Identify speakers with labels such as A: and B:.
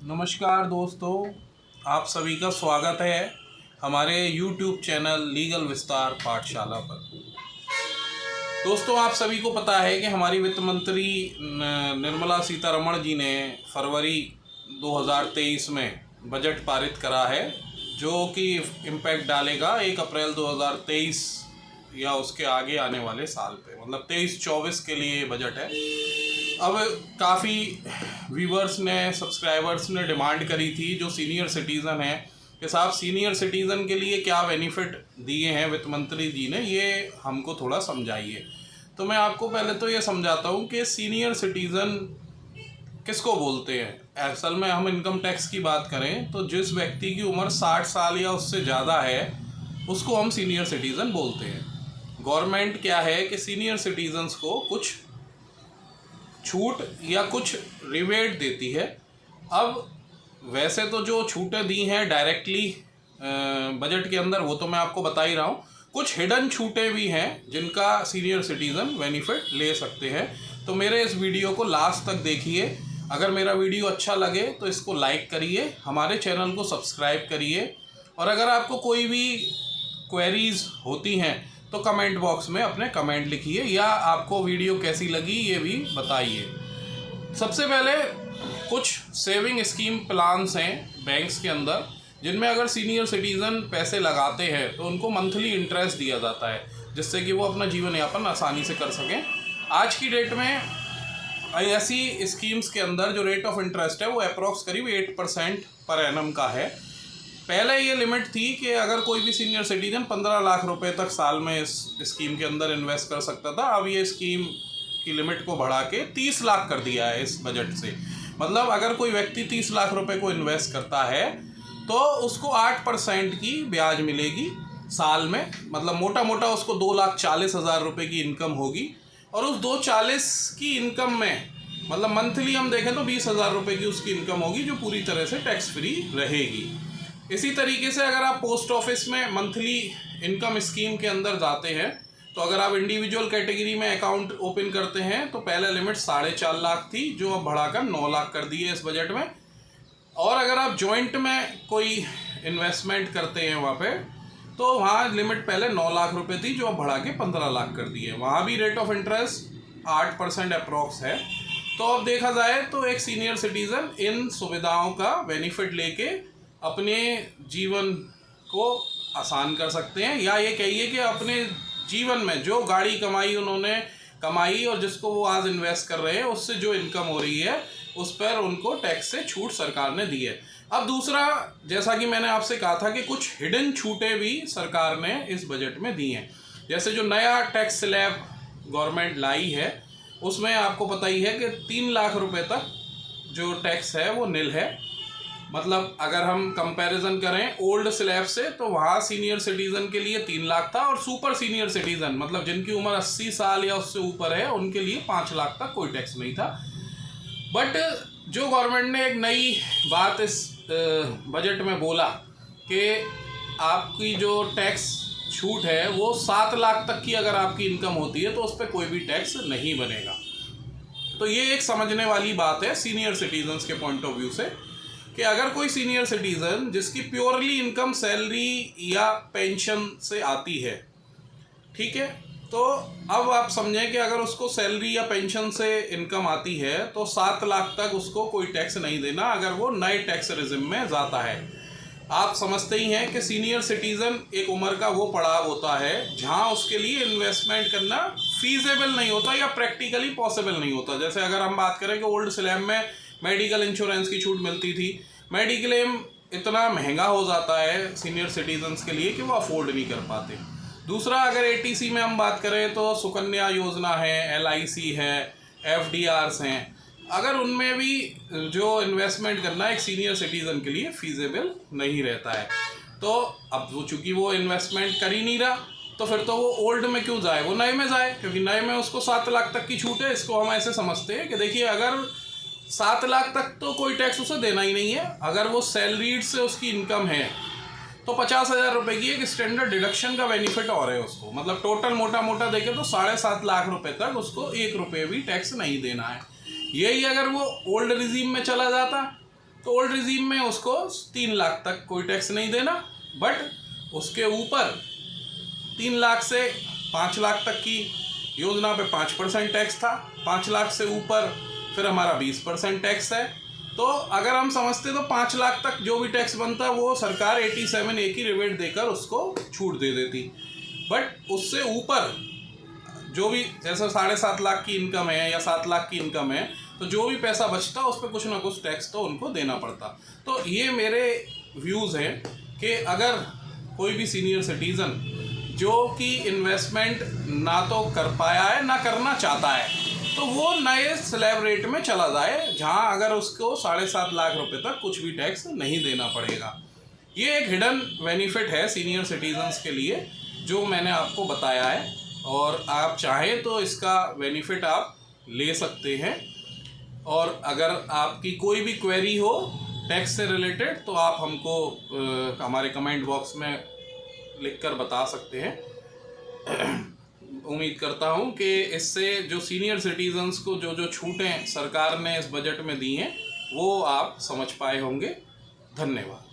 A: नमस्कार दोस्तों, आप सभी का स्वागत है हमारे YouTube चैनल लीगल विस्तार पाठशाला पर। दोस्तों, आप सभी को पता है कि हमारी वित्त मंत्री निर्मला सीतारमण जी ने फरवरी 2023 में बजट पारित करा है, जो कि इम्पैक्ट डालेगा 1 अप्रैल 2023 या उसके आगे आने वाले साल पे, मतलब 23-24 के लिए बजट है। अब काफ़ी व्यूवर्स ने, सब्सक्राइबर्स ने डिमांड करी थी, जो सीनियर सिटीज़न हैं, कि साहब सीनियर सिटीज़न के लिए क्या बेनिफिट दिए हैं वित्त मंत्री जी ने, ये हमको थोड़ा समझाइए। तो मैं आपको पहले तो ये समझाता हूँ कि सीनियर सिटीज़न किसको बोलते हैं। असल में हम इनकम टैक्स की बात करें तो जिस व्यक्ति की उम्र 60 साल या उससे ज़्यादा है उसको हम सीनियर सिटीज़न बोलते हैं। गवर्नमेंट क्या है कि सीनियर सिटीजन्स को कुछ छूट या कुछ रिबेट देती है। अब वैसे तो जो छूटें दी हैं डायरेक्टली बजट के अंदर, वो तो मैं आपको बता ही रहा हूँ। कुछ हिडन छूटें भी हैं जिनका सीनियर सिटीज़न बेनिफिट ले सकते हैं। तो मेरे इस वीडियो को लास्ट तक देखिए। अगर मेरा वीडियो अच्छा लगे तो इसको लाइक करिए, हमारे चैनल को सब्सक्राइब करिए, और अगर आपको कोई भी क्वेरीज़ होती हैं तो कमेंट बॉक्स में अपने कमेंट लिखिए, या आपको वीडियो कैसी लगी ये भी बताइए। सबसे पहले कुछ सेविंग स्कीम प्लान्स हैं बैंक्स के अंदर, जिनमें अगर सीनियर सिटीज़न पैसे लगाते हैं तो उनको मंथली इंटरेस्ट दिया जाता है, जिससे कि वो अपना जीवन यापन आसानी से कर सकें। आज की डेट में ऐसी स्कीम्स के अंदर जो रेट ऑफ इंटरेस्ट है वो अप्रॉक्स करीब 8% पर एनम का है। पहले ये लिमिट थी कि अगर कोई भी सीनियर सिटीजन 15 लाख रुपए तक साल में इस स्कीम के अंदर इन्वेस्ट कर सकता था। अब ये स्कीम की लिमिट को बढ़ा के 30 लाख कर दिया है इस बजट से। मतलब अगर कोई व्यक्ति 30 लाख रुपए को इन्वेस्ट करता है तो उसको 8% की ब्याज मिलेगी साल में। मतलब मोटा मोटा उसको 2,40,000 रुपये की इनकम होगी, और उस 2,40,000 की इनकम में मतलब मंथली हम देखें तो 20,000 रुपये की उसकी इनकम होगी, जो पूरी तरह से टैक्स फ्री रहेगी। इसी तरीके से अगर आप पोस्ट ऑफिस में मंथली इनकम स्कीम के अंदर जाते हैं, तो अगर आप इंडिविजुअल कैटेगरी में अकाउंट ओपन करते हैं तो पहले लिमिट 4.5 लाख थी, जो अब बढ़ाकर 9 लाख कर दी है इस बजट में। और अगर आप जॉइंट में कोई इन्वेस्टमेंट करते हैं वहाँ पे, तो वहाँ लिमिट पहले 9 लाख रुपए थी, जो अब बढ़ा के 15 लाख कर दी है। वहाँ भी रेट ऑफ इंटरेस्ट 8% अप्रॉक्स है। तो अब देखा जाए तो एक सीनियर सिटीज़न इन सुविधाओं का बेनिफिट लेके अपने जीवन को आसान कर सकते हैं, या ये कहिए कि अपने जीवन में जो गाड़ी कमाई उन्होंने कमाई और जिसको वो आज इन्वेस्ट कर रहे हैं, उससे जो इनकम हो रही है उस पर उनको टैक्स से छूट सरकार ने दी है। अब दूसरा, जैसा कि मैंने आपसे कहा था कि कुछ हिडन छूटें भी सरकार ने इस बजट में दी हैं। जैसे जो नया टैक्स स्लैब गवर्नमेंट लाई है, उसमें आपको पता ही है कि 3 लाख रुपए तक जो टैक्स है वो निल है। मतलब अगर हम कंपैरिजन करें ओल्ड स्लैब से, तो वहाँ सीनियर सिटीज़न के लिए 3 लाख था, और सुपर सीनियर सिटीज़न मतलब जिनकी उम्र 80 साल या उससे ऊपर है उनके लिए 5 लाख तक कोई टैक्स नहीं था। बट जो गवर्नमेंट ने एक नई बात इस बजट में बोला कि आपकी जो टैक्स छूट है वो 7 लाख तक की अगर आपकी इनकम होती है तो उस पर कोई भी टैक्स नहीं बनेगा। तो ये एक समझने वाली बात है सीनियर सिटीजन्स के पॉइंट ऑफ व्यू से, कि अगर कोई सीनियर सिटीज़न जिसकी प्योरली इनकम सैलरी या पेंशन से आती है, ठीक है, तो अब आप समझें कि अगर उसको सैलरी या पेंशन से इनकम आती है तो 7 लाख तक उसको कोई टैक्स नहीं देना अगर वो नए टैक्स रेजिम में जाता है। आप समझते ही हैं कि सीनियर सिटीज़न एक उम्र का वो पड़ाव होता है जहाँ उसके लिए इन्वेस्टमेंट करना फीजेबल नहीं होता या प्रैक्टिकली पॉसिबल नहीं होता। जैसे अगर हम बात करें कि ओल्ड स्लैब में मेडिकल इंश्योरेंस की छूट मिलती थी, मेडिक्लेम इतना महंगा हो जाता है सीनियर सिटीजन्स के लिए कि वो अफोर्ड नहीं कर पाते। दूसरा, अगर एटीसी में हम बात करें तो सुकन्या योजना है, एलआईसी है, एफडीआर्स हैं, अगर उनमें भी जो इन्वेस्टमेंट करना एक सीनियर सिटीज़न के लिए फीजेबल नहीं रहता है। तो अब वो चूँकि वो इन्वेस्टमेंट कर ही नहीं रहा, तो फिर तो वो ओल्ड में क्यों जाए, वो नए में जाए, क्योंकि नए में उसको 7 लाख तक की छूट है। इसको हम ऐसे समझते हैं कि देखिए, अगर 7 लाख तक तो कोई टैक्स उसे देना ही नहीं है। अगर वो सैलरीड से उसकी इनकम है तो 50,000 रुपये की एक स्टैंडर्ड डिडक्शन का बेनिफिट और है उसको। मतलब टोटल मोटा मोटा देखें तो 7.5 लाख रुपए तक उसको 1 रुपये भी टैक्स नहीं देना है। यही अगर वो ओल्ड रिजीम में चला जाता तो ओल्ड रिजीम में उसको 3 लाख तक कोई टैक्स नहीं देना, बट उसके ऊपर 3 लाख से 5 लाख तक की योजना पे 5% टैक्स था, 5 लाख से ऊपर फिर हमारा 20% टैक्स है। तो अगर हम समझते तो 5 लाख तक जो भी टैक्स बनता वो सरकार 87A की रिबेट देकर उसको छूट दे देती। बट उससे ऊपर जो भी, जैसे 7.5 लाख की इनकम है या 7 लाख की इनकम है, तो जो भी पैसा बचता उस पर कुछ ना कुछ टैक्स तो उनको देना पड़ता। तो ये मेरे व्यूज़ हैं कि अगर कोई भी सीनियर सिटीज़न जो कि इन्वेस्टमेंट ना तो कर पाया है ना करना चाहता है, तो वो नए स्लैब रेट में चला जाए, जहां अगर उसको 7.5 लाख रुपए तक कुछ भी टैक्स नहीं देना पड़ेगा। ये एक हिडन बेनिफिट है सीनियर सिटीजन्स के लिए जो मैंने आपको बताया है, और आप चाहें तो इसका बेनिफिट आप ले सकते हैं। और अगर आपकी कोई भी क्वेरी हो टैक्स से रिलेटेड तो आप हमको हमारे कमेंट बॉक्स में लिखकर बता सकते हैं। उम्मीद करता हूं कि इससे जो सीनियर सिटीजन्स को जो जो छूटें सरकार ने इस बजट में दी हैं वो आप समझ पाए होंगे। धन्यवाद।